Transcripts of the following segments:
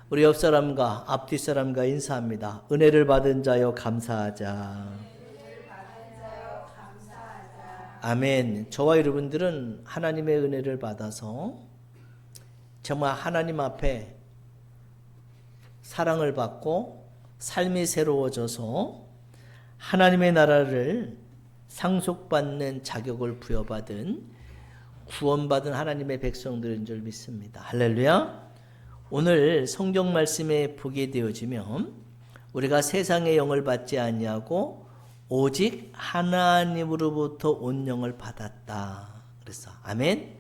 우리 옆 사람과 앞뒤 사람과 인사합니다. 은혜를 받은 자여 감사하자. 아멘. 저와 여러분들은 하나님의 은혜를 받아서 정말 하나님 앞에 사랑을 받고 삶이 새로워져서 하나님의 나라를 상속받는 자격을 부여받은 구원받은 하나님의 백성들인 줄 믿습니다. 할렐루야. 오늘 성경 말씀에 보게 되어지면 우리가 세상의 영을 받지 아니하고 오직 하나님으로부터 온 영을 받았다. 그랬어. 아멘.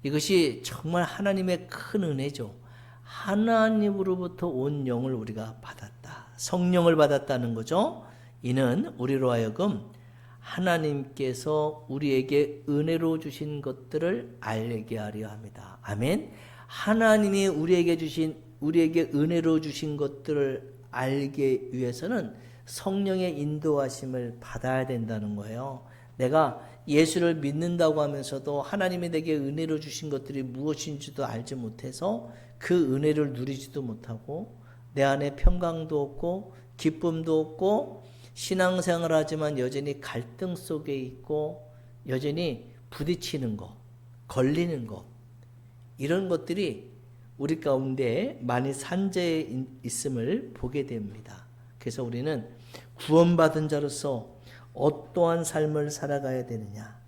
이것이 정말 하나님의 큰 은혜죠. 하나님으로부터 온 영을 우리가 받았다. 성령을 받았다는 거죠. 이는 우리로 하여금 하나님께서 우리에게 은혜로 주신 것들을 알게 하려 합니다. 아멘. 하나님이 우리에게 은혜로 주신 것들을 알기 위해서는 성령의 인도하심을 받아야 된다는 거예요. 내가 예수를 믿는다고 하면서도 하나님이 내게 은혜로 주신 것들이 무엇인지도 알지 못해서 그 은혜를 누리지도 못하고 내 안에 평강도 없고 기쁨도 없고 신앙생활을 하지만 여전히 갈등 속에 있고 여전히 부딪히는 것, 걸리는 것, 이런 것들이 우리 가운데 많이 산재해 있음을 보게 됩니다. 그래서 우리는 구원받은 자로서 어떠한 삶을 살아가야 되느냐?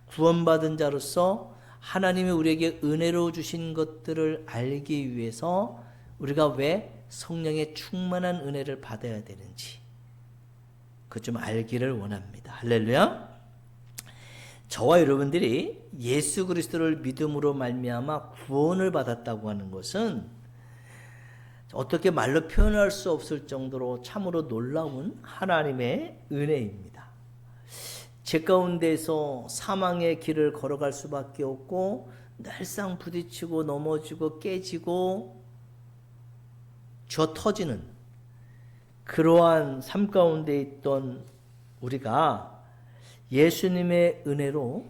구원받은 자로서 하나님이 우리에게 은혜로 주신 것들을 알기 위해서 우리가 왜 성령의 충만한 은혜를 받아야 되는지 그것 좀 알기를 원합니다. 할렐루야. 저와 여러분들이 예수 그리스도를 믿음으로 말미암아 구원을 받았다고 하는 것은 어떻게 말로 표현할 수 없을 정도로 참으로 놀라운 하나님의 은혜입니다. 제 가운데서 사망의 길을 걸어갈 수밖에 없고 늘상 부딪히고 넘어지고 깨지고 쥐어 터지는 그러한 삶 가운데 있던 우리가 예수님의 은혜로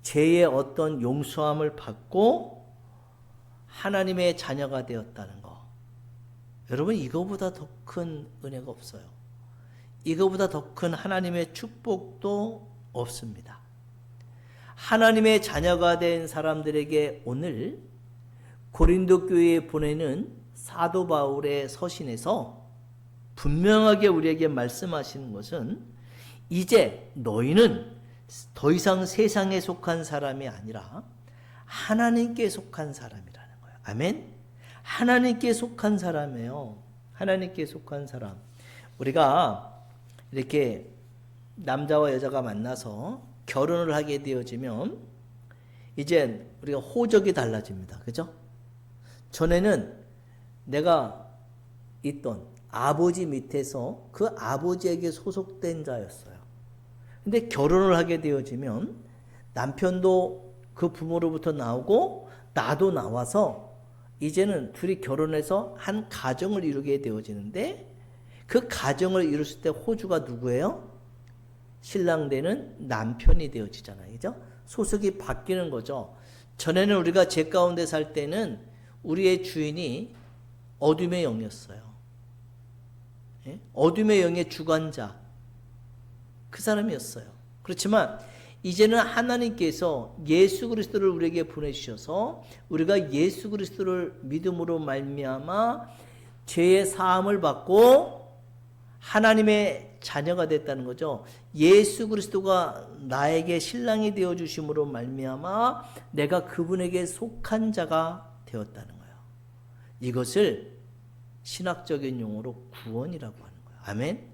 죄의 어떤 용서함을 받고 하나님의 자녀가 되었다는 거. 여러분, 이거보다 더 큰 은혜가 없어요. 이거보다 더 큰 하나님의 축복도 없습니다. 하나님의 자녀가 된 사람들에게 오늘 고린도 교회에 보내는 사도 바울의 서신에서 분명하게 우리에게 말씀하시는 것은 이제 너희는 더 이상 세상에 속한 사람이 아니라 하나님께 속한 사람이라는 거예요. 아멘. 하나님께 속한 사람이에요. 하나님께 속한 사람. 우리가 이렇게 남자와 여자가 만나서 결혼을 하게 되어지면 이제 우리가 호적이 달라집니다. 그죠? 전에는 내가 있던 아버지 밑에서 그 아버지에게 소속된 자였어요. 근데 결혼을 하게 되어지면 남편도 그 부모로부터 나오고 나도 나와서 이제는 둘이 결혼해서 한 가정을 이루게 되어지는데 그 가정을 이뤘을 때 호주가 누구예요? 신랑 되는 남편이 되어지잖아요. 그죠? 소속이 바뀌는 거죠. 전에는 우리가 제 가운데 살 때는 우리의 주인이 어둠의 영이었어요. 예? 어둠의 영의 주관자, 그 사람이었어요. 그렇지만 이제는 하나님께서 예수 그리스도를 우리에게 보내주셔서 우리가 예수 그리스도를 믿음으로 말미암아 죄의 사함을 받고 하나님의 자녀가 됐다는 거죠. 예수 그리스도가 나에게 신랑이 되어 주심으로 말미암아 내가 그분에게 속한 자가 되었다는 거예요. 이것을 신학적인 용어로 구원이라고 하는 거예요. 아멘.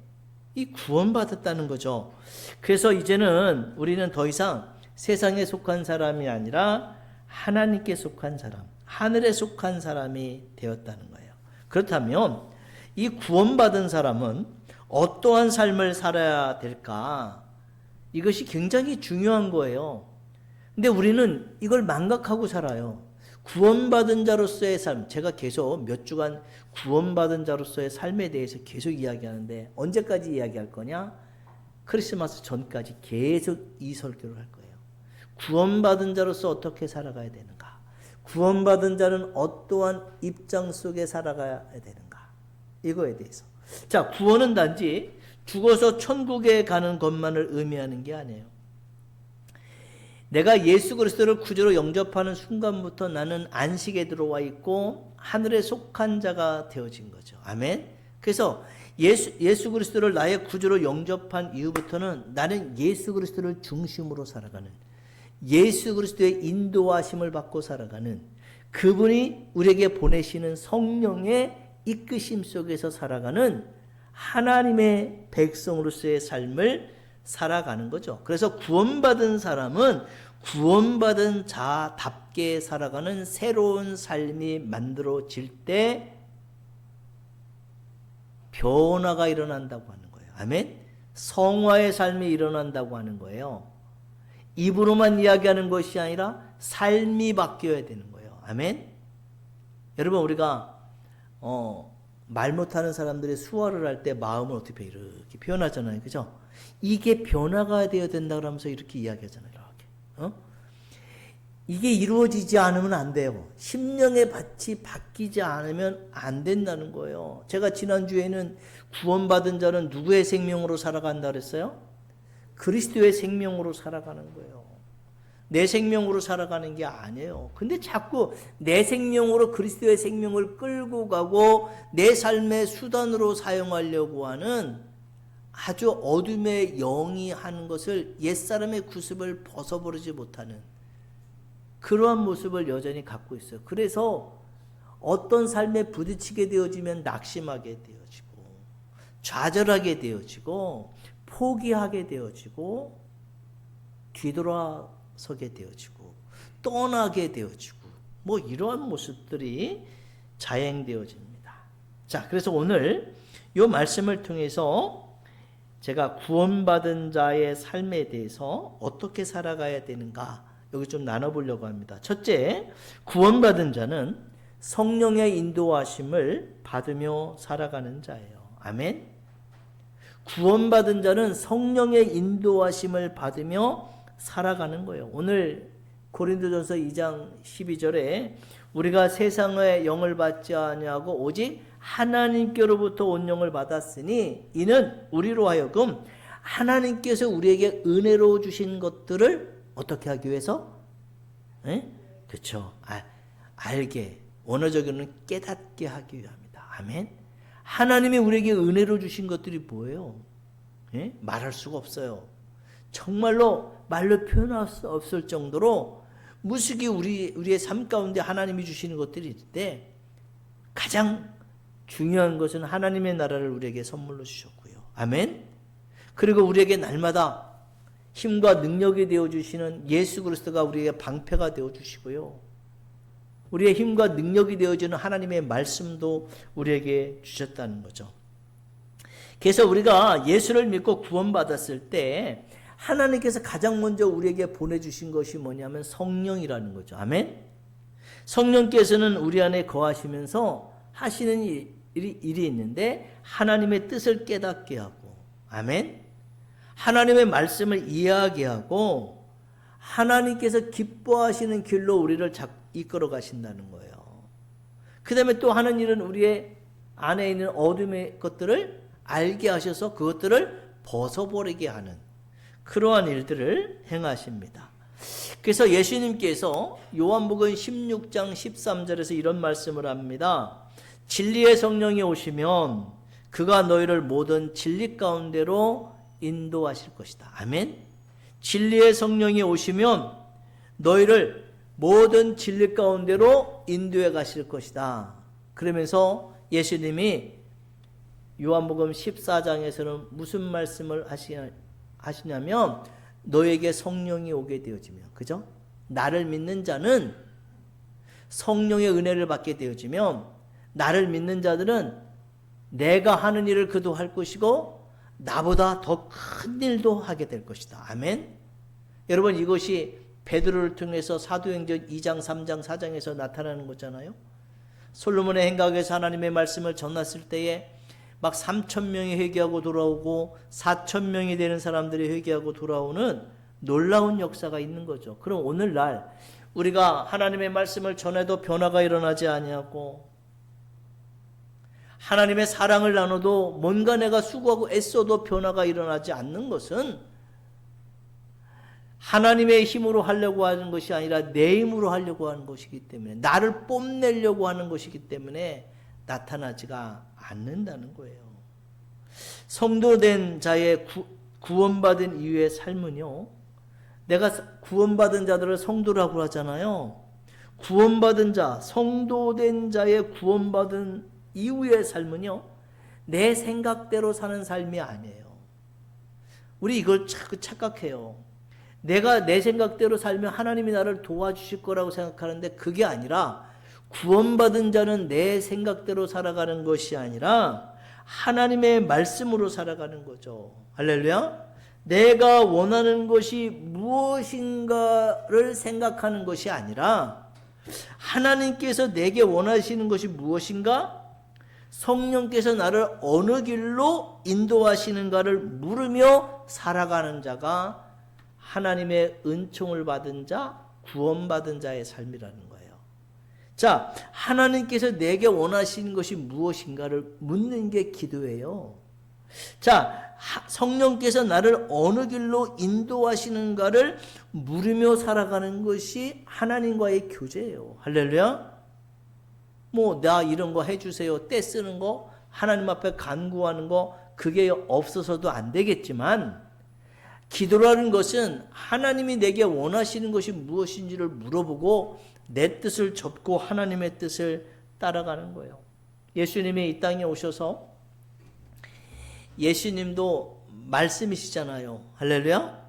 이 구원받았다는 거죠. 그래서 이제는 우리는 더 이상 세상에 속한 사람이 아니라 하나님께 속한 사람, 하늘에 속한 사람이 되었다는 거예요. 그렇다면 이 구원받은 사람은 어떠한 삶을 살아야 될까? 이것이 굉장히 중요한 거예요. 근데 우리는 이걸 망각하고 살아요. 구원받은 자로서의 삶, 제가 계속 몇 주간 구원받은 자로서의 삶에 대해서 계속 이야기하는데 언제까지 이야기할 거냐? 크리스마스 전까지 계속 이 설교를 할 거예요. 구원받은 자로서 어떻게 살아가야 되는가? 구원받은 자는 어떠한 입장 속에 살아가야 되는가? 이거에 대해서. 자, 구원은 단지 죽어서 천국에 가는 것만을 의미하는 게 아니에요. 내가 예수 그리스도를 구주로 영접하는 순간부터 나는 안식에 들어와 있고 하늘에 속한 자가 되어진 거죠. 아멘. 그래서 예수 그리스도를 나의 구주로 영접한 이후부터는 나는 예수 그리스도를 중심으로 살아가는, 예수 그리스도의 인도하심을 받고 살아가는, 그분이 우리에게 보내시는 성령의 이끄심 속에서 살아가는 하나님의 백성으로서의 삶을 살아가는 거죠. 그래서 구원받은 사람은 구원받은 자답게 살아가는 새로운 삶이 만들어질 때 변화가 일어난다고 하는 거예요. 아멘. 성화의 삶이 일어난다고 하는 거예요. 입으로만 이야기하는 것이 아니라 삶이 바뀌어야 되는 거예요. 아멘. 여러분, 우리가 말 못하는 사람들이 수화를 할 때 마음을 어떻게 이렇게 표현하잖아요. 그죠? 이게 변화가 되어야 된다 그러면서 이렇게 이야기하잖아요. 이렇게. 이게 이루어지지 않으면 안 돼요. 심령의 밭이 바뀌지 않으면 안 된다는 거예요. 제가 지난주에는 구원받은 자는 누구의 생명으로 살아간다 그랬어요? 그리스도의 생명으로 살아가는 거예요. 내 생명으로 살아가는 게 아니에요. 근데 자꾸 내 생명으로 그리스도의 생명을 끌고 가고 내 삶의 수단으로 사용하려고 하는 아주 어둠의 영이 하는 것을, 옛사람의 구습을 벗어버리지 못하는 그러한 모습을 여전히 갖고 있어요. 그래서 어떤 삶에 부딪히게 되어지면 낙심하게 되어지고, 좌절하게 되어지고, 포기하게 되어지고, 뒤돌아서게 되어지고, 떠나게 되어지고, 뭐 이러한 모습들이 자행되어집니다. 자, 그래서 오늘 이 말씀을 통해서 제가 구원받은 자의 삶에 대해서 어떻게 살아가야 되는가 여기 좀 나눠보려고 합니다. 첫째, 구원받은 자는 성령의 인도하심을 받으며 살아가는 자예요. 아멘. 구원받은 자는 성령의 인도하심을 받으며 살아가는 거예요. 오늘 고린도전서 2장 12절에 우리가 세상의 영을 받지 아니하고 오직 하나님께로부터 온 영을 받았으니 이는 우리로 하여금 하나님께서 우리에게 은혜로 주신 것들을 어떻게 하기 위해서? 그렇죠. 알게, 원어적으로는 깨닫게 하기 위함이다. 아멘. 하나님이 우리에게 은혜로 주신 것들이 뭐예요? 말할 수가 없어요. 정말로 말로 표현할 수 없을 정도로 무수히 우리의 삶 가운데 하나님이 주시는 것들이 있는데, 가장 중요한 것은 하나님의 나라를 우리에게 선물로 주셨고요. 아멘. 그리고 우리에게 날마다 힘과 능력이 되어주시는 예수 그리스도가 우리에게 방패가 되어주시고요. 우리의 힘과 능력이 되어주는 하나님의 말씀도 우리에게 주셨다는 거죠. 그래서 우리가 예수를 믿고 구원받았을 때 하나님께서 가장 먼저 우리에게 보내주신 것이 뭐냐면 성령이라는 거죠. 아멘. 성령께서는 우리 안에 거하시면서 하시는 일이 있는데 하나님의 뜻을 깨닫게 하고, 아멘. 하나님의 말씀을 이해하게 하고 하나님께서 기뻐하시는 길로 우리를 이끌어 가신다는 거예요. 그 다음에 또 하는 일은 우리의 안에 있는 어둠의 것들을 알게 하셔서 그것들을 벗어버리게 하는 그러한 일들을 행하십니다. 그래서 예수님께서 요한복음 16장 13절에서 이런 말씀을 합니다. 진리의 성령이 오시면 그가 너희를 모든 진리 가운데로 인도하실 것이다. 아멘. 진리의 성령이 오시면 너희를 모든 진리 가운데로 인도해 가실 것이다. 그러면서 예수님이 요한복음 14장에서는 무슨 말씀을 하시냐면 너에게 성령이 오게 되어지면, 그죠? 나를 믿는 자는 성령의 은혜를 받게 되어지면 나를 믿는 자들은 내가 하는 일을 그도 할 것이고 나보다 더 큰 일도 하게 될 것이다. 아멘. 여러분, 이것이 베드로를 통해서 사도행전 2장 3장 4장에서 나타나는 거잖아요. 솔로몬의 행각에서 하나님의 말씀을 전했을 때에 막 3,000명이 회개하고 돌아오고 4,000명이 되는 사람들이 회개하고 돌아오는 놀라운 역사가 있는 거죠. 그럼 오늘날 우리가 하나님의 말씀을 전해도 변화가 일어나지 아니하고 하나님의 사랑을 나눠도 뭔가 내가 수고하고 애써도 변화가 일어나지 않는 것은 하나님의 힘으로 하려고 하는 것이 아니라 내 힘으로 하려고 하는 것이기 때문에, 나를 뽐내려고 하는 것이기 때문에 나타나지가 않는다는 거예요. 성도된 자의 구원받은 이후의 삶은요, 내가 구원받은 자들을 성도라고 하잖아요. 구원받은 자, 성도된 자의 구원받은 이후의 삶은요, 내 생각대로 사는 삶이 아니에요. 우리 이걸 자꾸 착각해요. 내가 내 생각대로 살면 하나님이 나를 도와주실 거라고 생각하는데 그게 아니라, 구원받은 자는 내 생각대로 살아가는 것이 아니라 하나님의 말씀으로 살아가는 거죠. 할렐루야. 내가 원하는 것이 무엇인가를 생각하는 것이 아니라 하나님께서 내게 원하시는 것이 무엇인가? 성령께서 나를 어느 길로 인도하시는가를 물으며 살아가는 자가 하나님의 은총을 받은 자, 구원받은 자의 삶이라는 거예요. 자, 하나님께서 내게 원하시는 것이 무엇인가를 묻는 게 기도예요. 자, 성령께서 나를 어느 길로 인도하시는가를 물으며 살아가는 것이 하나님과의 교제예요. 할렐루야. 나 이런 거 해주세요, 떼 쓰는 거, 하나님 앞에 간구하는 거, 그게 없어서도 안 되겠지만, 기도라는 것은 하나님이 내게 원하시는 것이 무엇인지를 물어보고 내 뜻을 접고 하나님의 뜻을 따라가는 거예요. 예수님이 이 땅에 오셔서, 예수님도 말씀이시잖아요. 할렐루야.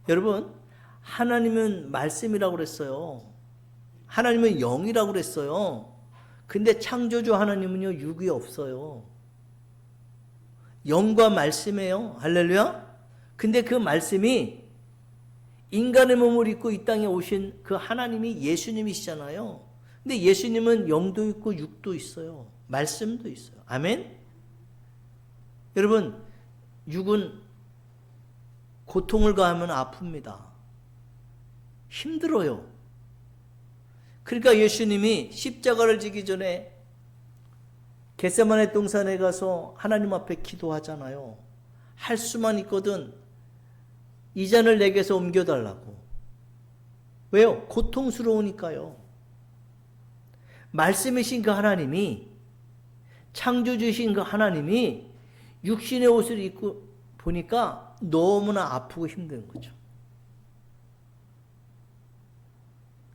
여러분, 하나님은 말씀이라고 그랬어요. 하나님은 영이라고 그랬어요. 근데 창조주 하나님은요, 육이 없어요. 영과 말씀이에요. 할렐루야. 근데 그 말씀이 인간의 몸을 입고 이 땅에 오신 그 하나님이 예수님이시잖아요. 근데 예수님은 영도 있고 육도 있어요. 말씀도 있어요. 아멘? 여러분, 육은 고통을 가하면 아픕니다. 힘들어요. 그러니까 예수님이 십자가를 지기 전에 겟세마네 동산에 가서 하나님 앞에 기도하잖아요. 할 수만 있거든 이 잔을 내게서 옮겨달라고. 왜요? 고통스러우니까요. 말씀이신 그 하나님이, 창조주신 그 하나님이 육신의 옷을 입고 보니까 너무나 아프고 힘든 거죠.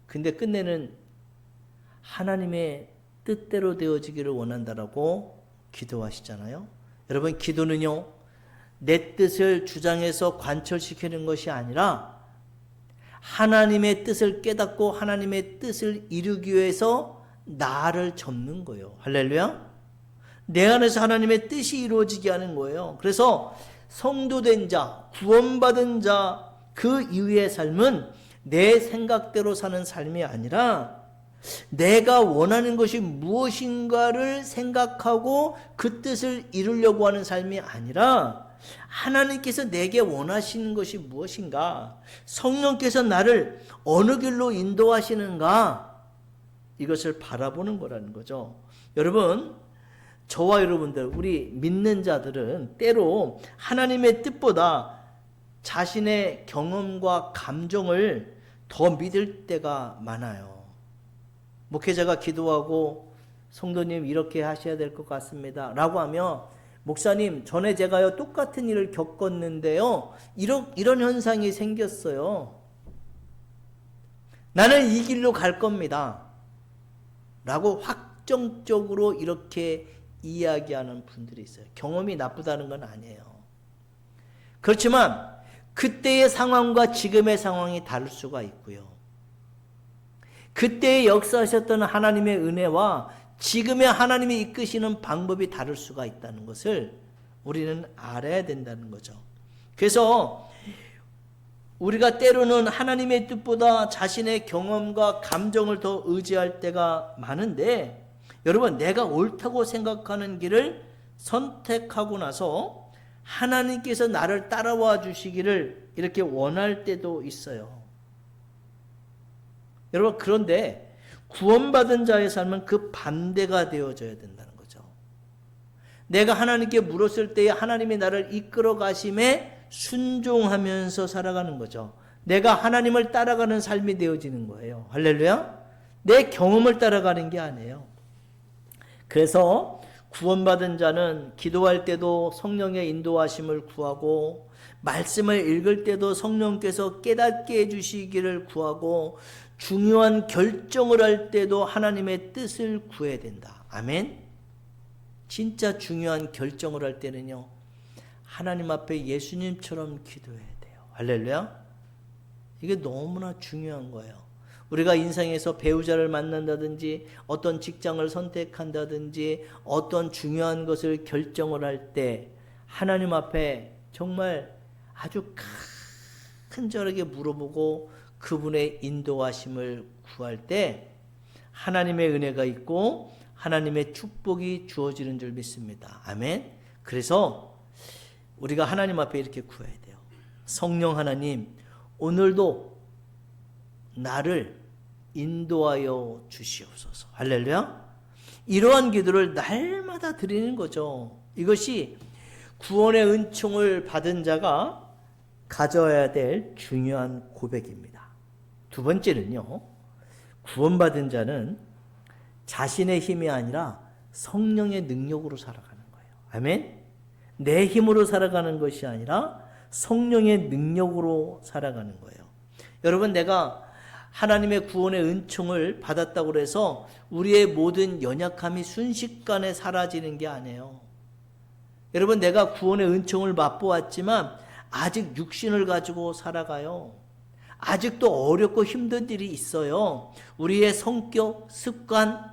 근데 끝내는 하나님의 뜻대로 되어지기를 원한다라고 기도하시잖아요. 여러분, 기도는요, 내 뜻을 주장해서 관철시키는 것이 아니라 하나님의 뜻을 깨닫고 하나님의 뜻을 이루기 위해서 나를 접는 거예요. 할렐루야. 내 안에서 하나님의 뜻이 이루어지게 하는 거예요. 그래서 성도된 자, 구원받은 자, 그 이후의 삶은 내 생각대로 사는 삶이 아니라 내가 원하는 것이 무엇인가를 생각하고 그 뜻을 이루려고 하는 삶이 아니라 하나님께서 내게 원하시는 것이 무엇인가, 성령께서 나를 어느 길로 인도하시는가, 이것을 바라보는 거라는 거죠. 여러분, 저와 여러분들, 우리 믿는 자들은 때로 하나님의 뜻보다 자신의 경험과 감정을 더 믿을 때가 많아요. 목회자가 기도하고 성도님 이렇게 하셔야 될 것 같습니다 라고 하면, 목사님 전에 제가요 똑같은 일을 겪었는데요 이런 현상이 생겼어요. 나는 이 길로 갈 겁니다 라고 확정적으로 이렇게 이야기하는 분들이 있어요. 경험이 나쁘다는 건 아니에요. 그렇지만 그때의 상황과 지금의 상황이 다를 수가 있고요. 그때에 역사하셨던 하나님의 은혜와 지금의 하나님이 이끄시는 방법이 다를 수가 있다는 것을 우리는 알아야 된다는 거죠. 그래서 우리가 때로는 하나님의 뜻보다 자신의 경험과 감정을 더 의지할 때가 많은데, 여러분, 내가 옳다고 생각하는 길을 선택하고 나서 하나님께서 나를 따라와 주시기를 이렇게 원할 때도 있어요. 여러분, 그런데 구원받은 자의 삶은 그 반대가 되어져야 된다는 거죠. 내가 하나님께 물었을 때에 하나님이 나를 이끌어 가심에 순종하면서 살아가는 거죠. 내가 하나님을 따라가는 삶이 되어지는 거예요. 할렐루야. 내 경험을 따라가는 게 아니에요. 그래서 구원받은 자는 기도할 때도 성령의 인도하심을 구하고, 말씀을 읽을 때도 성령께서 깨닫게 해주시기를 구하고, 중요한 결정을 할 때도 하나님의 뜻을 구해야 된다. 아멘. 진짜 중요한 결정을 할 때는요, 하나님 앞에 예수님처럼 기도해야 돼요. 할렐루야. 이게 너무나 중요한 거예요. 우리가 인생에서 배우자를 만난다든지 어떤 직장을 선택한다든지 어떤 중요한 것을 결정을 할 때 하나님 앞에 정말 아주 간절하게 물어보고 그분의 인도하심을 구할 때 하나님의 은혜가 있고 하나님의 축복이 주어지는 줄 믿습니다. 아멘. 그래서 우리가 하나님 앞에 이렇게 구해야 돼요. 성령 하나님, 오늘도 나를 인도하여 주시옵소서. 할렐루야. 이러한 기도를 날마다 드리는 거죠. 이것이 구원의 은총을 받은 자가 가져야 될 중요한 고백입니다. 두 번째는요, 구원받은 자는 자신의 힘이 아니라 성령의 능력으로 살아가는 거예요. 아멘. 내 힘으로 살아가는 것이 아니라 성령의 능력으로 살아가는 거예요. 여러분, 내가 하나님의 구원의 은총을 받았다고 해서 우리의 모든 연약함이 순식간에 사라지는 게 아니에요. 여러분, 내가 구원의 은총을 맛보았지만 아직 육신을 가지고 살아가요. 아직도 어렵고 힘든 일이 있어요. 우리의 성격, 습관,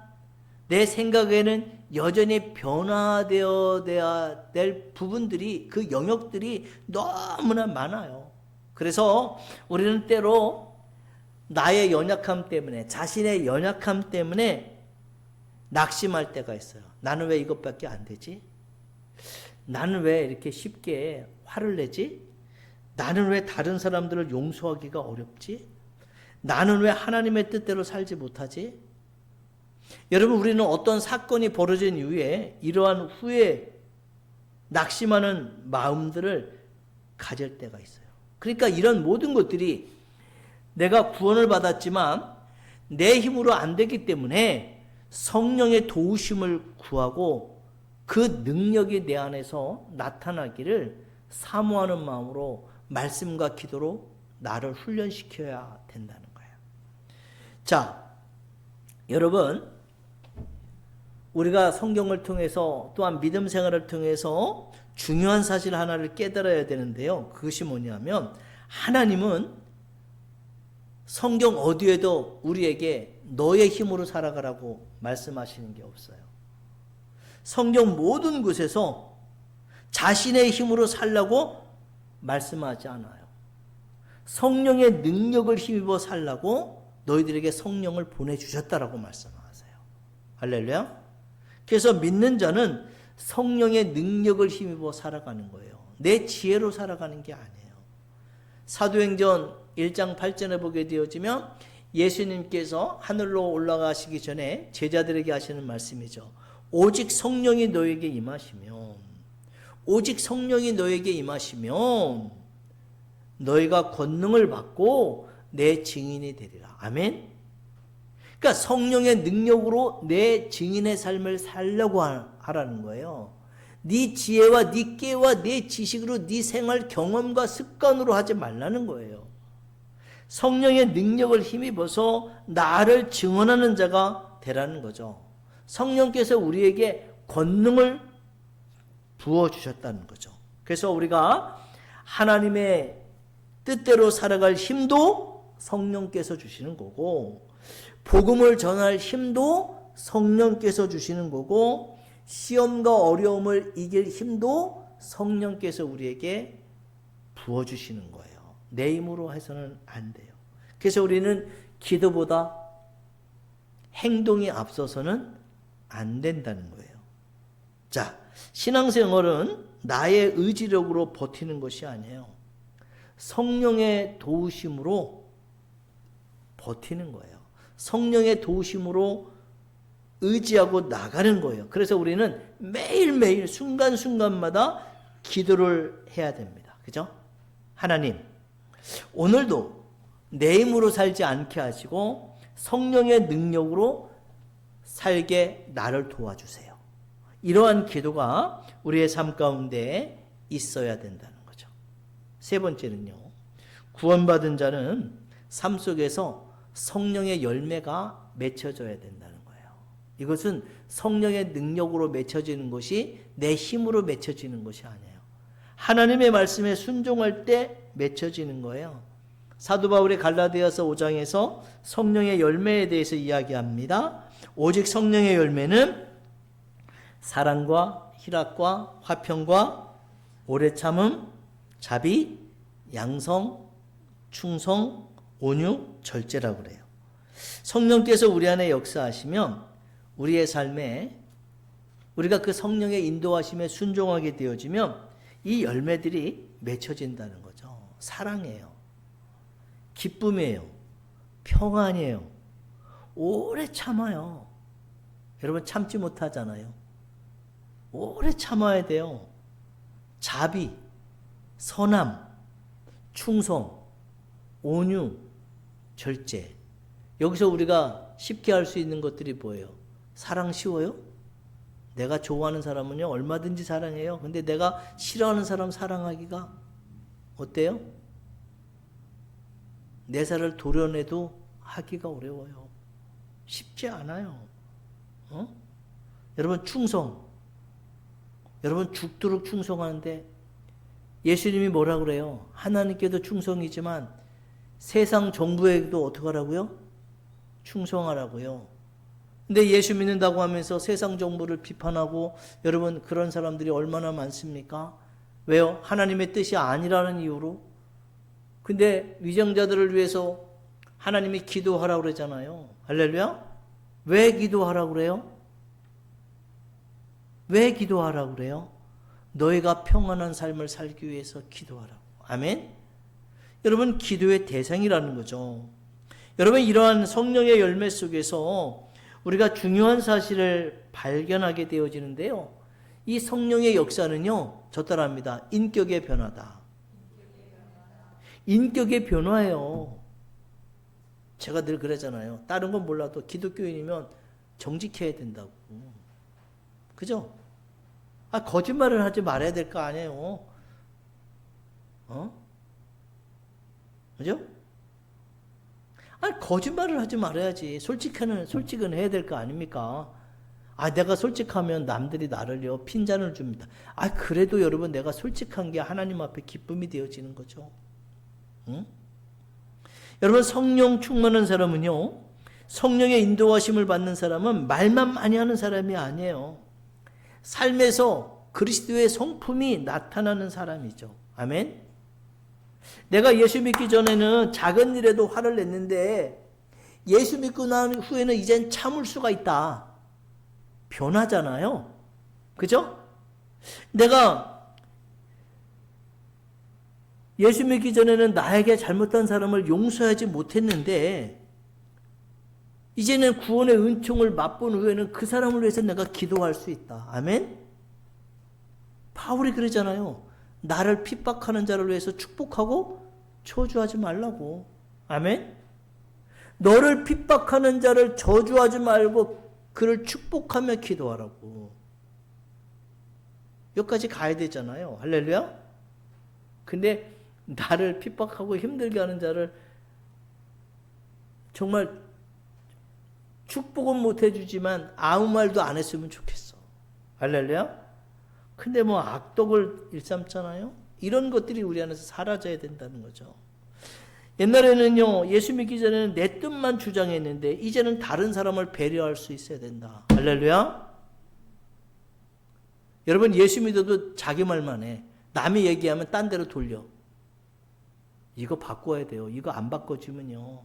내 생각에는 여전히 변화되어야 될 부분들이, 그 영역들이 너무나 많아요. 그래서 우리는 때로 나의 연약함 때문에, 자신의 연약함 때문에 낙심할 때가 있어요. 나는 왜 이것밖에 안 되지? 나는 왜 이렇게 쉽게 화를 내지? 나는 왜 다른 사람들을 용서하기가 어렵지? 나는 왜 하나님의 뜻대로 살지 못하지? 여러분, 우리는 어떤 사건이 벌어진 이후에 이러한 후에 낙심하는 마음들을 가질 때가 있어요. 그러니까 이런 모든 것들이 내가 구원을 받았지만 내 힘으로 안 되기 때문에 성령의 도우심을 구하고 그 능력이 내 안에서 나타나기를 사모하는 마음으로 말씀과 기도로 나를 훈련시켜야 된다는 거예요. 자, 여러분, 우리가 성경을 통해서 또한 믿음 생활을 통해서 중요한 사실 하나를 깨달아야 되는데요. 그것이 뭐냐면, 하나님은 성경 어디에도 우리에게 너의 힘으로 살아가라고 말씀하시는 게 없어요. 성경 모든 곳에서 자신의 힘으로 살라고 말씀하지 않아요. 성령의 능력을 힘입어 살라고 너희들에게 성령을 보내주셨다라고 말씀하세요. 할렐루야. 그래서 믿는 자는 성령의 능력을 힘입어 살아가는 거예요. 내 지혜로 살아가는 게 아니에요. 사도행전 1장 8절에 보게 되어지면 예수님께서 하늘로 올라가시기 전에 제자들에게 하시는 말씀이죠. 오직 성령이 너에게 임하시면, 오직 성령이 너에게 임하시면 너희가 권능을 받고 내 증인이 되리라. 아멘. 그러니까 성령의 능력으로 내 증인의 삶을 살려고 하라는 거예요. 네 지혜와 네 깨와 네 지식으로 네 생활 경험과 습관으로 하지 말라는 거예요. 성령의 능력을 힘입어서 나를 증언하는 자가 되라는 거죠. 성령께서 우리에게 권능을 부어주셨다는 거죠. 그래서 우리가 하나님의 뜻대로 살아갈 힘도 성령께서 주시는 거고, 복음을 전할 힘도 성령께서 주시는 거고, 시험과 어려움을 이길 힘도 성령께서 우리에게 부어주시는 거예요. 내 힘으로 해서는 안 돼요. 그래서 우리는 기도보다 행동이 앞서서는 안 된다는 거예요. 자, 신앙생활은 나의 의지력으로 버티는 것이 아니에요. 성령의 도우심으로 버티는 거예요. 성령의 도우심으로 의지하고 나가는 거예요. 그래서 우리는 매일매일 순간순간마다 기도를 해야 됩니다. 그죠? 하나님, 오늘도 내 힘으로 살지 않게 하시고 성령의 능력으로 살게 나를 도와주세요. 이러한 기도가 우리의 삶 가운데 있어야 된다는 거죠. 세 번째는요, 구원받은 자는 삶 속에서 성령의 열매가 맺혀져야 된다는 거예요. 이것은 성령의 능력으로 맺혀지는 것이 내 힘으로 맺혀지는 것이 아니에요. 하나님의 말씀에 순종할 때 맺혀지는 거예요. 사도 바울의 갈라디아서 5장에서 성령의 열매에 대해서 이야기합니다. 오직 성령의 열매는 사랑과 희락과 화평과 오래 참음, 자비, 양성, 충성, 온유, 절제라고 그래요. 성령께서 우리 안에 역사하시면 우리의 삶에 우리가 그 성령의 인도하심에 순종하게 되어지면 이 열매들이 맺혀진다는 거죠. 사랑이에요. 기쁨이에요. 평안이에요. 오래 참아요. 여러분 참지 못하잖아요. 오래 참아야 돼요. 자비, 선함, 충성, 온유, 절제. 여기서 우리가 쉽게 할 수 있는 것들이 뭐예요? 사랑 쉬워요? 내가 좋아하는 사람은요 얼마든지 사랑해요. 근데 내가 싫어하는 사람 사랑하기가 어때요? 내 살을 도려내도 하기가 어려워요. 쉽지 않아요. 여러분 충성. 여러분 죽도록 충성하는데 예수님이 뭐라 그래요? 하나님께도 충성이지만 세상 정부에도 어떻게 하라고요? 충성하라고요. 근데 예수 믿는다고 하면서 세상 정부를 비판하고 여러분 그런 사람들이 얼마나 많습니까? 왜요? 하나님의 뜻이 아니라는 이유로. 근데 위정자들을 위해서 하나님이 기도하라고 그러잖아요. 할렐루야? 왜 기도하라고 그래요? 왜 기도하라고 그래요? 너희가 평안한 삶을 살기 위해서 기도하라고. 아멘? 여러분 기도의 대상이라는 거죠. 여러분 이러한 성령의 열매 속에서 우리가 중요한 사실을 발견하게 되어지는데요. 이 성령의 역사는요. 저 따라합니다. 인격의 변화다. 인격의 변화예요. 제가 늘 그러잖아요. 다른 건 몰라도 기독교인이면 정직해야 된다고. 그죠? 거짓말을 하지 말아야 될 거 아니에요. 그죠? 거짓말을 하지 말아야지. 솔직은 해야 될 거 아닙니까? 내가 솔직하면 남들이 나를요, 핀잔을 줍니다. 그래도 여러분, 내가 솔직한 게 하나님 앞에 기쁨이 되어지는 거죠. 응? 여러분, 성령 충만한 사람은요, 성령의 인도하심을 받는 사람은 말만 많이 하는 사람이 아니에요. 삶에서 그리스도의 성품이 나타나는 사람이죠. 아멘? 내가 예수 믿기 전에는 작은 일에도 화를 냈는데 예수 믿고 난 후에는 이젠 참을 수가 있다. 변하잖아요. 그죠? 내가 예수 믿기 전에는 나에게 잘못한 사람을 용서하지 못했는데 이제는 구원의 은총을 맛본 후에는 그 사람을 위해서 내가 기도할 수 있다. 아멘? 바울이 그러잖아요. 나를 핍박하는 자를 위해서 축복하고 저주하지 말라고. 아멘? 너를 핍박하는 자를 저주하지 말고 그를 축복하며 기도하라고. 여기까지 가야 되잖아요. 할렐루야? 근데 나를 핍박하고 힘들게 하는 자를 정말 축복은 못 해주지만 아무 말도 안 했으면 좋겠어. 할렐루야? 근데 악독을 일삼잖아요. 이런 것들이 우리 안에서 사라져야 된다는 거죠. 옛날에는요, 예수 믿기 전에는 내 뜻만 주장했는데 이제는 다른 사람을 배려할 수 있어야 된다. 할렐루야? 여러분 예수 믿어도 자기 말만 해. 남이 얘기하면 딴 데로 돌려. 이거 바꿔야 돼요. 이거 안 바꿔주면요,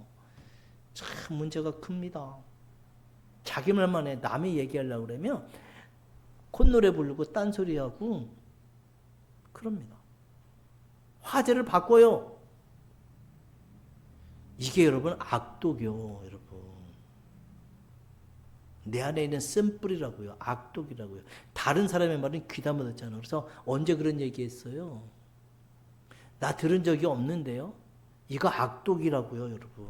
참 문제가 큽니다. 자기 말만 해. 남이 얘기하려고 그러면 콧노래 부르고 딴소리하고 그럽니다. 화제를 바꿔요. 이게 여러분 악독이요. 여러분 내 안에 있는 쓴뿌리라고요. 악독이라고요. 다른 사람의 말은 귀담아 듣잖아. 그래서 언제 그런 얘기했어요? 나 들은 적이 없는데요. 이거 악독이라고요, 여러분.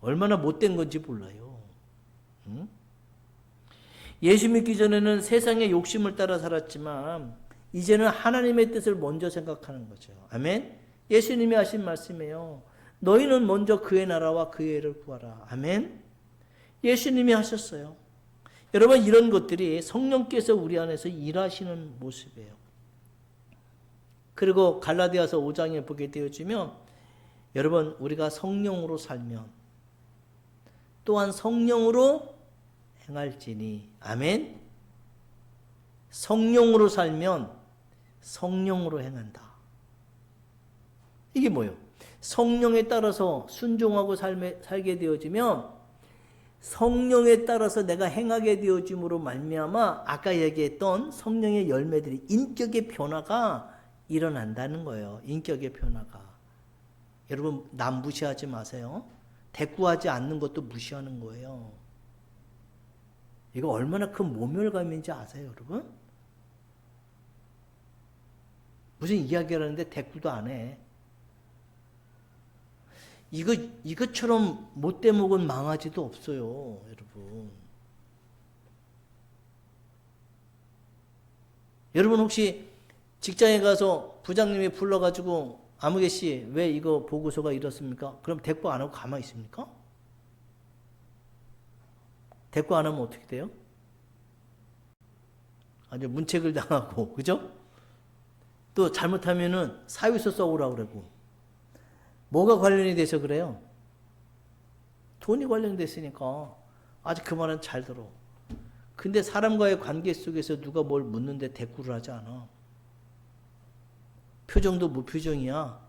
얼마나 못된 건지 몰라요. 응? 예수 믿기 전에는 세상의 욕심을 따라 살았지만 이제는 하나님의 뜻을 먼저 생각하는 거죠. 아멘. 예수님이 하신 말씀이에요. 너희는 먼저 그의 나라와 그의 의를 구하라. 아멘. 예수님이 하셨어요. 여러분, 이런 것들이 성령께서 우리 안에서 일하시는 모습이에요. 그리고 갈라디아서 5장에 보게 되어지면 여러분, 우리가 성령으로 살면 또한 성령으로 행할지니. 아멘. 성령으로 살면 성령으로 행한다. 이게 뭐예요? 성령에 따라서 순종하고 살게 되어지면 성령에 따라서 내가 행하게 되어짐으로 말미암아 아까 얘기했던 성령의 열매들이, 인격의 변화가 일어난다는 거예요. 인격의 변화가. 여러분, 남 무시하지 마세요. 대꾸하지 않는 것도 무시하는 거예요. 이거 얼마나 큰 모멸감인지 아세요, 여러분? 무슨 이야기를 하는데 대꾸도 안 해. 이것처럼 못돼 먹은 망아지도 없어요, 여러분. 여러분, 혹시 직장에 가서 부장님이 불러가지고 아무개 씨, 왜 이거 보고서가 이렇습니까? 그럼 대꾸 안 하고 가만히 있습니까? 대꾸 안 하면 어떻게 돼요? 아주 문책을 당하고, 그죠? 또 잘못하면은 사유서 써오라고 그러고. 뭐가 관련이 돼서 그래요? 돈이 관련됐으니까. 아직 그 말은 잘 들어. 근데 사람과의 관계 속에서 누가 뭘 묻는데 대꾸를 하지 않아. 표정도 무표정이야.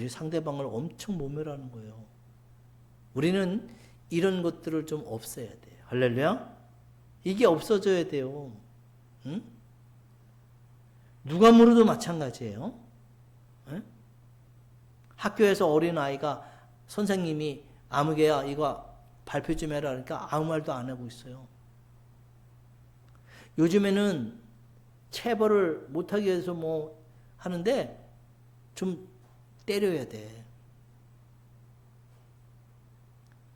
상대방을 엄청 모멸하는 거예요. 우리는 이런 것들을 좀 없애야 돼요. 할렐루야? 이게 없어져야 돼요. 응? 누가 물어도 마찬가지예요. 응? 학교에서 어린아이가 선생님이 아무개야 이거 발표 좀 해라 그러니까 아무 말도 안 하고 있어요. 요즘에는 체벌을 못하게 해서 뭐 하는데 좀 때려야 돼.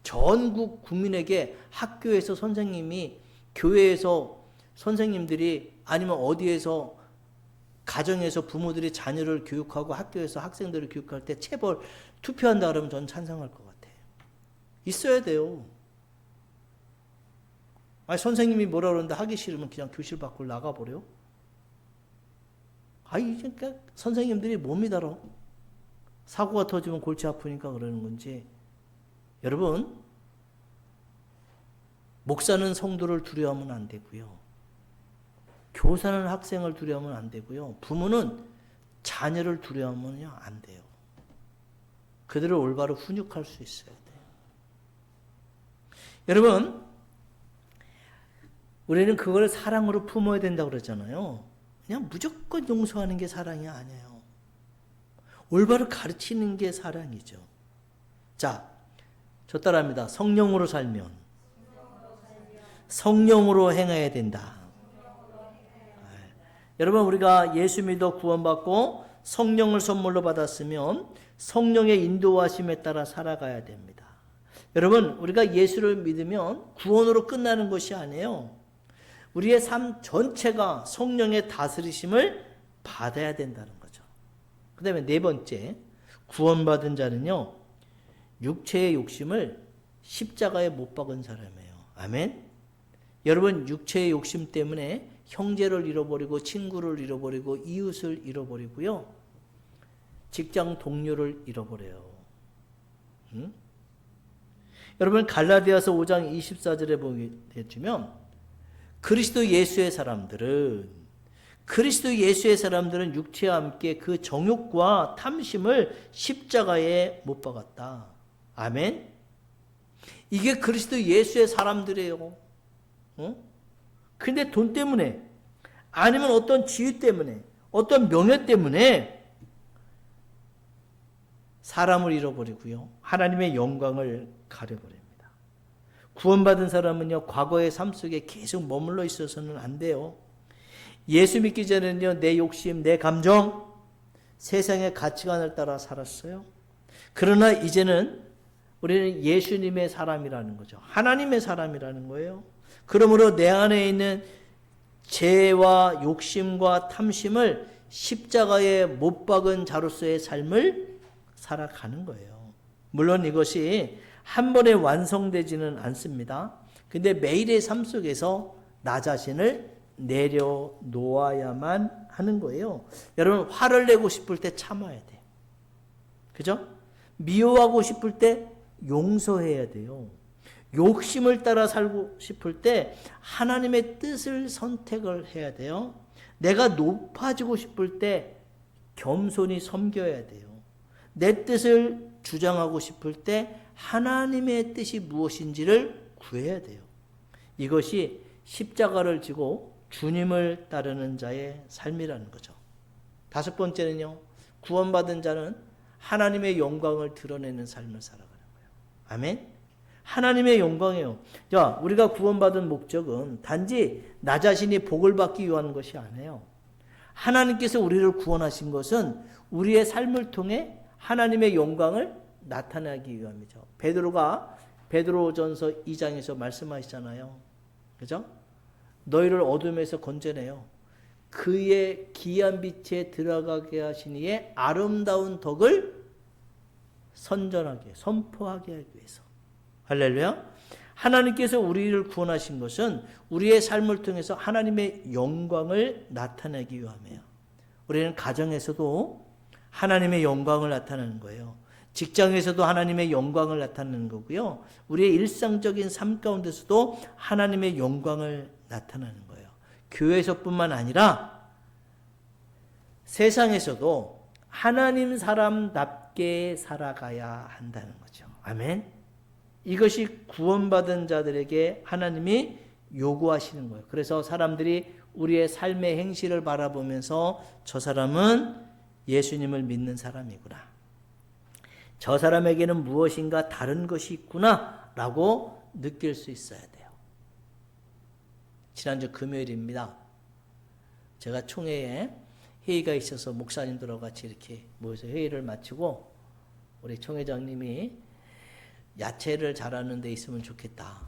전국 국민에게 학교에서 선생님이, 교회에서 선생님들이, 아니면 어디에서 가정에서 부모들이 자녀를 교육하고 학교에서 학생들을 교육할 때 체벌 투표한다 그러면 저는 찬성할 것 같아요. 있어야 돼요. 아니, 선생님이 뭐라 그러는데 하기 싫으면 그냥 교실 밖으로 나가버려. 그러니까 선생님들이 못 믿어라. 사고가 터지면 골치 아프니까 그러는 건지. 여러분, 목사는 성도를 두려워하면 안 되고요. 교사는 학생을 두려워하면 안 되고요. 부모는 자녀를 두려워하면 안 돼요. 그들을 올바로 훈육할 수 있어야 돼요. 여러분, 우리는 그걸 사랑으로 품어야 된다고 그러잖아요. 그냥 무조건 용서하는 게 사랑이 아니에요. 올바로 가르치는 게 사랑이죠. 자, 저 따라합니다. 성령으로 살면 성령으로 행해야 된다. 여러분, 우리가 예수 믿어 구원받고 성령을 선물로 받았으면 성령의 인도하심에 따라 살아가야 됩니다. 여러분, 우리가 예수를 믿으면 구원으로 끝나는 것이 아니에요. 우리의 삶 전체가 성령의 다스리심을 받아야 된다는 거죠. 그 다음에 네 번째, 구원받은 자는요, 육체의 욕심을 십자가에 못 박은 사람이에요. 아멘. 여러분, 육체의 욕심 때문에 형제를 잃어버리고 친구를 잃어버리고 이웃을 잃어버리고요, 직장 동료를 잃어버려요. 응? 여러분, 갈라디아서 5장 24절에 보게 되면 그리스도 예수의 사람들은 육체와 함께 그 정욕과 탐심을 십자가에 못 박았다. 아멘. 이게 그리스도 예수의 사람들이에요. 근데 돈 때문에, 아니면 어떤 지위 때문에, 어떤 명예 때문에 사람을 잃어버리고요, 하나님의 영광을 가려버립니다. 구원받은 사람은요, 과거의 삶 속에 계속 머물러 있어서는 안 돼요. 예수 믿기 전에는요, 내 욕심, 내 감정, 세상의 가치관을 따라 살았어요. 그러나 이제는 우리는 예수님의 사람이라는 거죠. 하나님의 사람이라는 거예요. 그러므로 내 안에 있는 죄와 욕심과 탐심을 십자가에 못 박은 자로서의 삶을 살아가는 거예요. 물론 이것이 한 번에 완성되지는 않습니다. 근데 매일의 삶 속에서 나 자신을 내려놓아야만 하는 거예요. 여러분, 화를 내고 싶을 때 참아야 돼요. 그죠? 미워하고 싶을 때 용서해야 돼요. 욕심을 따라 살고 싶을 때 하나님의 뜻을 선택을 해야 돼요. 내가 높아지고 싶을 때 겸손히 섬겨야 돼요. 내 뜻을 주장하고 싶을 때 하나님의 뜻이 무엇인지를 구해야 돼요. 이것이 십자가를 지고 주님을 따르는 자의 삶이라는 거죠. 다섯 번째는요, 구원받은 자는 하나님의 영광을 드러내는 삶을 살아가는 거예요. 아멘? 하나님의 영광이에요. 자, 우리가 구원받은 목적은 단지 나 자신이 복을 받기 위한 것이 아니에요. 하나님께서 우리를 구원하신 것은 우리의 삶을 통해 하나님의 영광을 나타내기 위함이죠. 베드로가 베드로전서 2장에서 말씀하시잖아요. 그죠? 너희를 어둠에서 건져내요. 그의 기이한 빛에 들어가게 하신 이의 아름다운 덕을 선전하게, 선포하게 하기 위해서. 할렐루야. 하나님께서 우리를 구원하신 것은 우리의 삶을 통해서 하나님의 영광을 나타내기 위함이에요. 우리는 가정에서도 하나님의 영광을 나타내는 거예요. 직장에서도 하나님의 영광을 나타내는 거고요. 우리의 일상적인 삶 가운데서도 하나님의 영광을 나타내는 거예요. 교회에서뿐만 아니라 세상에서도 하나님 사람답게 살아가야 한다는 거죠. 아멘. 이것이 구원받은 자들에게 하나님이 요구하시는 거예요. 그래서 사람들이 우리의 삶의 행실을 바라보면서 저 사람은 예수님을 믿는 사람이구나, 저 사람에게는 무엇인가 다른 것이 있구나 라고 느낄 수 있어야 돼요. 지난주 금요일입니다. 제가 총회에 회의가 있어서 목사님들과 같이 이렇게 모여서 회의를 마치고 우리 총회장님이 야채를 잘하는 데 있으면 좋겠다.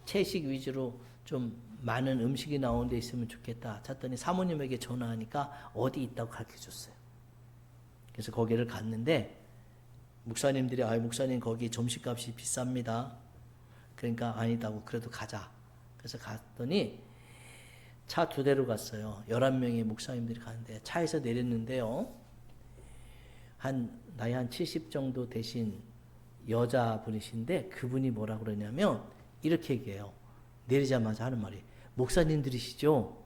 채식 위주로 좀 많은 음식이 나오는 데 있으면 좋겠다. 찾더니 사모님에게 전화하니까 어디 있다고 가르쳐줬어요. 그래서 거기를 갔는데 목사님들이 목사님 거기 점심값이 비쌉니다. 그러니까 아니다고 그래도 가자. 그래서 갔더니 차 2대로 갔어요. 11명의 목사님들이 가는데 차에서 내렸는데요. 나이 한 70 정도 되신 여자분이신데 그분이 뭐라 그러냐면 이렇게 얘기해요. 내리자마자 하는 말이 목사님들이시죠?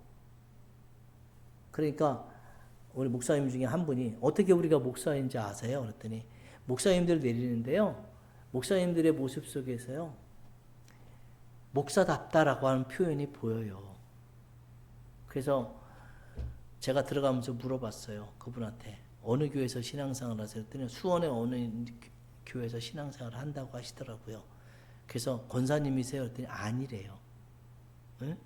그러니까 우리 목사님 중에 한 분이 어떻게 우리가 목사인지 아세요? 그랬더니 목사님들 내리는데요. 목사님들의 모습 속에서요. 목사답다라고 하는 표현이 보여요. 그래서 제가 들어가면서 물어봤어요. 그분한테 어느 교회에서 신앙생활을 하세요? 그랬더니 수원의 어느 교회에서 신앙생활을 한다고 하시더라고요. 그래서 권사님이세요? 그랬더니 아니래요. 응?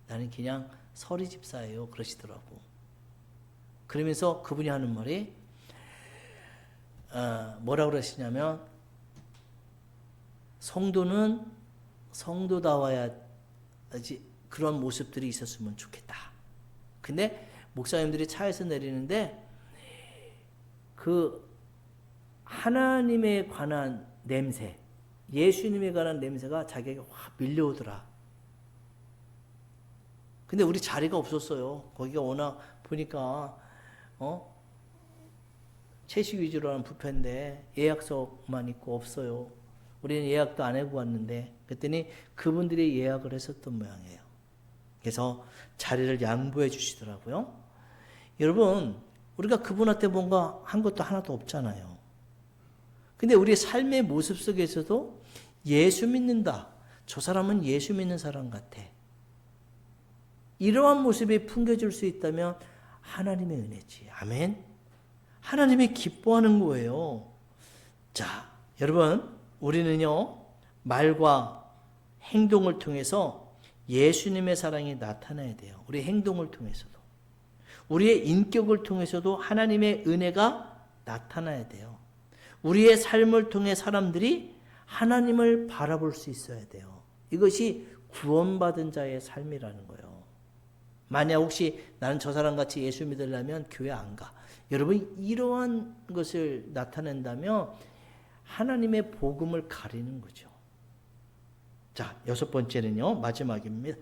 나는 그냥 서리 집사예요. 그러시더라고. 그러면서 그분이 하는 말이 뭐라고 그러시냐면 성도는 성도다워야지 그런 모습들이 있었으면 좋겠다. 근데 목사님들이 차에서 내리는데 그 하나님에 관한 냄새, 예수님에 관한 냄새가 자기에게 확 밀려오더라. 근데 우리 자리가 없었어요. 거기가 워낙 보니까 채식 위주로 하는 뷔페인데 예약석만 있고 없어요. 우리는 예약도 안 하고 왔는데 그랬더니 그분들이 예약을 했었던 모양이에요. 그래서 자리를 양보해 주시더라고요. 여러분, 우리가 그분한테 뭔가 한 것도 하나도 없잖아요. 근데 우리의 삶의 모습 속에서도 예수 믿는다. 저 사람은 예수 믿는 사람 같아. 이러한 모습이 풍겨질 수 있다면 하나님의 은혜지. 아멘. 하나님이 기뻐하는 거예요. 자, 여러분, 우리는요, 말과 행동을 통해서 예수님의 사랑이 나타나야 돼요. 우리 행동을 통해서도. 우리의 인격을 통해서도 하나님의 은혜가 나타나야 돼요. 우리의 삶을 통해 사람들이 하나님을 바라볼 수 있어야 돼요. 이것이 구원받은 자의 삶이라는 거예요. 만약 혹시 나는 저 사람같이 예수 믿으려면 교회 안 가. 여러분 이러한 것을 나타낸다면 하나님의 복음을 가리는 거죠. 자, 6번째는요. 마지막입니다.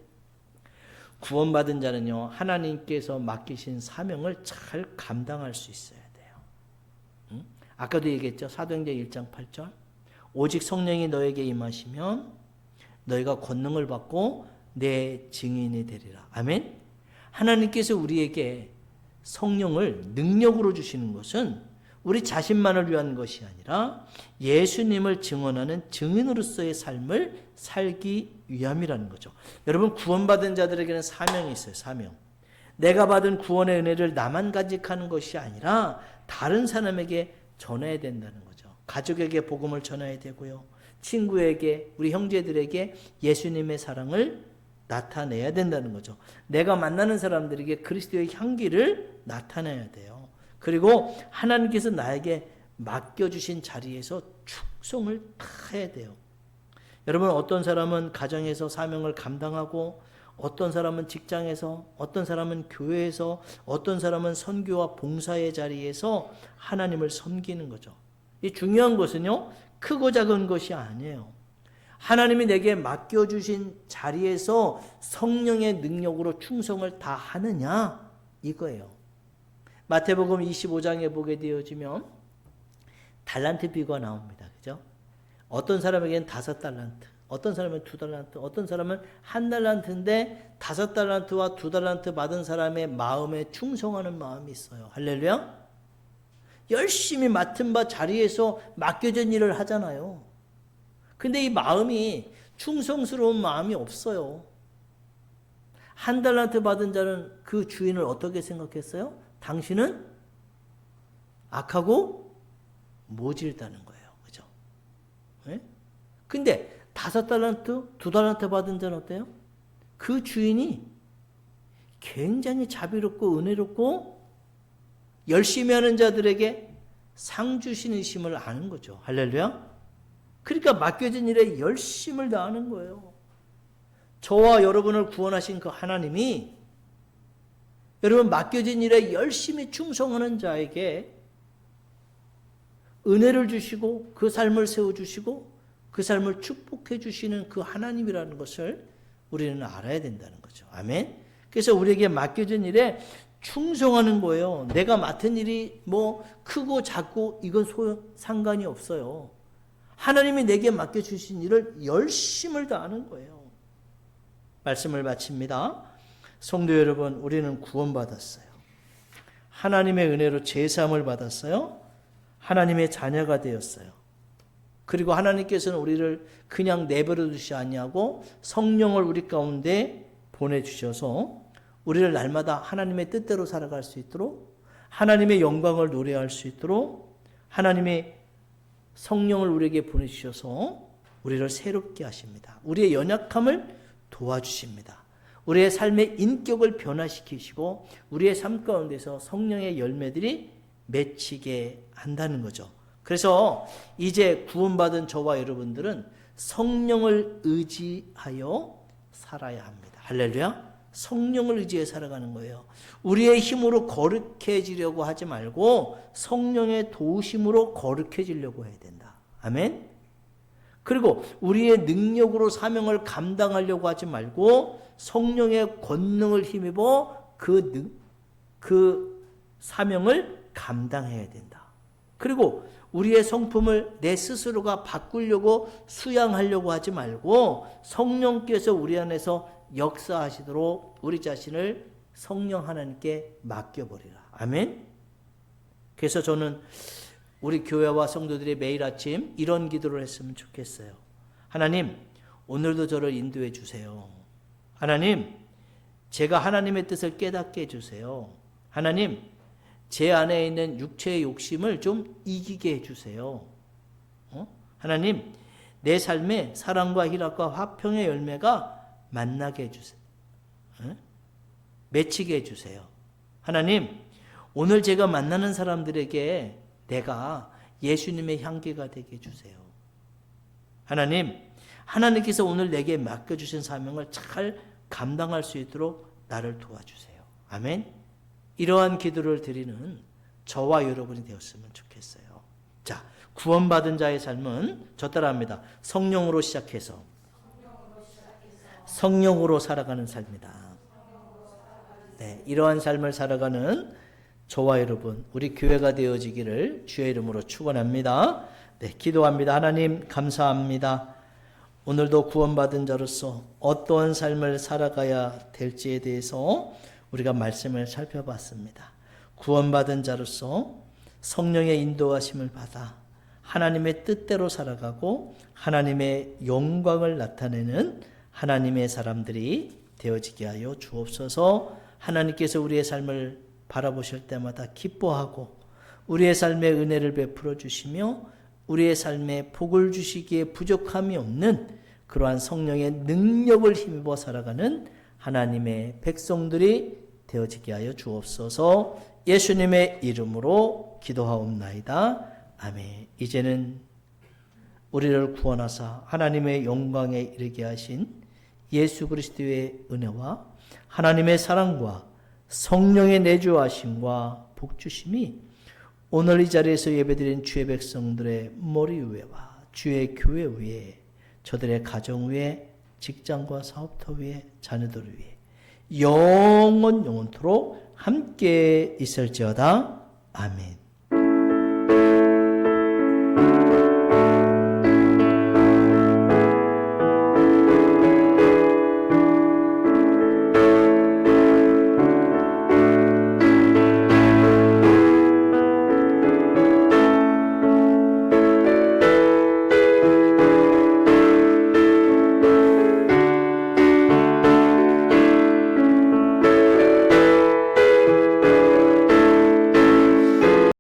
구원받은 자는요. 하나님께서 맡기신 사명을 잘 감당할 수 있어야 돼요. 아까도 얘기했죠. 사도행전 1장 8절. 오직 성령이 너에게 임하시면 너희가 권능을 받고 내 증인이 되리라. 아멘. 하나님께서 우리에게 성령을 능력으로 주시는 것은 우리 자신만을 위한 것이 아니라 예수님을 증언하는 증인으로서의 삶을 살기 위함이라는 거죠. 여러분 구원받은 자들에게는 사명이 있어요. 사명. 내가 받은 구원의 은혜를 나만 간직하는 것이 아니라 다른 사람에게 전해야 된다는 거죠. 가족에게 복음을 전해야 되고요. 친구에게, 우리 형제들에게 예수님의 사랑을 나타내야 된다는 거죠. 내가 만나는 사람들에게 그리스도의 향기를 나타내야 돼요. 그리고 하나님께서 나에게 맡겨주신 자리에서 충성을 다해야 돼요. 여러분 어떤 사람은 가정에서 사명을 감당하고 어떤 사람은 직장에서 어떤 사람은 교회에서 어떤 사람은 선교와 봉사의 자리에서 하나님을 섬기는 거죠. 이 중요한 것은요. 크고 작은 것이 아니에요. 하나님이 내게 맡겨주신 자리에서 성령의 능력으로 충성을 다하느냐 이거예요. 마태복음 25장에 보게 되어지면 달란트 비유가 나옵니다. 그죠? 어떤 사람에게는 5달란트, 어떤 사람은 2달란트, 어떤 사람은 1달란트인데 5달란트와 2달란트 받은 사람의 마음에 충성하는 마음이 있어요. 할렐루야. 열심히 맡은 바 자리에서 맡겨진 일을 하잖아요. 근데 이 마음이 충성스러운 마음이 없어요. 1달란트 받은 자는 그 주인을 어떻게 생각했어요? 당신은 악하고 모질다는 거예요. 그죠? 네? 근데 5달란트, 2달란트 받은 자는 어때요? 그 주인이 굉장히 자비롭고 은혜롭고 열심히 하는 자들에게 상 주시는 심을 아는 거죠. 할렐루야. 그러니까 맡겨진 일에 열심을 다하는 거예요. 저와 여러분을 구원하신 그 하나님이 여러분 맡겨진 일에 열심히 충성하는 자에게 은혜를 주시고 그 삶을 세워주시고 그 삶을 축복해 주시는 그 하나님이라는 것을 우리는 알아야 된다는 거죠. 아멘. 그래서 우리에게 맡겨진 일에 충성하는 거예요. 내가 맡은 일이 뭐 크고 작고 이건 상관이 없어요. 하나님이 내게 맡겨주신 일을 열심을 다하는 거예요. 말씀을 마칩니다. 성도 여러분, 우리는 구원받았어요. 하나님의 은혜로 제사함을 받았어요. 하나님의 자녀가 되었어요. 그리고 하나님께서는 우리를 그냥 내버려 두시지 아니하고 성령을 우리 가운데 보내주셔서 우리를 날마다 하나님의 뜻대로 살아갈 수 있도록 하나님의 영광을 노래할 수 있도록 하나님의 성령을 우리에게 보내주셔서 우리를 새롭게 하십니다. 우리의 연약함을 도와주십니다. 우리의 삶의 인격을 변화시키시고 우리의 삶 가운데서 성령의 열매들이 맺히게 한다는 거죠. 그래서 이제 구원받은 저와 여러분들은 성령을 의지하여 살아야 합니다. 할렐루야. 성령을 의지해 살아가는 거예요. 우리의 힘으로 거룩해지려고 하지 말고 성령의 도우심으로 거룩해지려고 해야 된다. 아멘. 그리고 우리의 능력으로 사명을 감당하려고 하지 말고 성령의 권능을 힘입어 그 사명을 감당해야 된다. 그리고 우리의 성품을 내 스스로가 바꾸려고 수양하려고 하지 말고 성령께서 우리 안에서 역사하시도록 우리 자신을 성령 하나님께 맡겨버리라. 아멘. 그래서 저는 우리 교회와 성도들이 매일 아침 이런 기도를 했으면 좋겠어요. 하나님, 오늘도 저를 인도해 주세요. 하나님, 제가 하나님의 뜻을 깨닫게 해주세요. 하나님, 제 안에 있는 육체의 욕심을 좀 이기게 해주세요. 하나님, 내 삶에 사랑과 희락과 화평의 열매가 만나게 해주세요. 맺히게 해주세요. 하나님, 오늘 제가 만나는 사람들에게 내가 예수님의 향기가 되게 해주세요. 하나님, 하나님께서 오늘 내게 맡겨주신 사명을 잘 감당할 수 있도록 나를 도와주세요. 아멘. 이러한 기도를 드리는 저와 여러분이 되었으면 좋겠어요. 자, 구원받은 자의 삶은 저 따라합니다. 성령으로 시작해서 성령으로 살아가는 삶이다. 네, 이러한 삶을 살아가는 저와 여러분, 우리 교회가 되어지기를 주의 이름으로 축원합니다. 네, 기도합니다. 하나님 감사합니다. 오늘도 구원받은 자로서 어떠한 삶을 살아가야 될지에 대해서 우리가 말씀을 살펴봤습니다. 구원받은 자로서 성령의 인도하심을 받아 하나님의 뜻대로 살아가고 하나님의 영광을 나타내는 하나님의 사람들이 되어지게 하여 주옵소서. 하나님께서 우리의 삶을 바라보실 때마다 기뻐하고 우리의 삶에 은혜를 베풀어 주시며 우리의 삶에 복을 주시기에 부족함이 없는 그러한 성령의 능력을 힘입어 살아가는 하나님의 백성들이 되어지게 하여 주옵소서. 예수님의 이름으로 기도하옵나이다. 아멘. 이제는 우리를 구원하사 하나님의 영광에 이르게 하신 예수 그리스도의 은혜와 하나님의 사랑과 성령의 내주하심과 복주심이 오늘 이 자리에서 예배드린 주의 백성들의 머리 위에와 주의 교회 위에 저들의 가정 위에 직장과 사업터 위에 자녀들 위에 영원토록 함께 있을지어다. 아멘.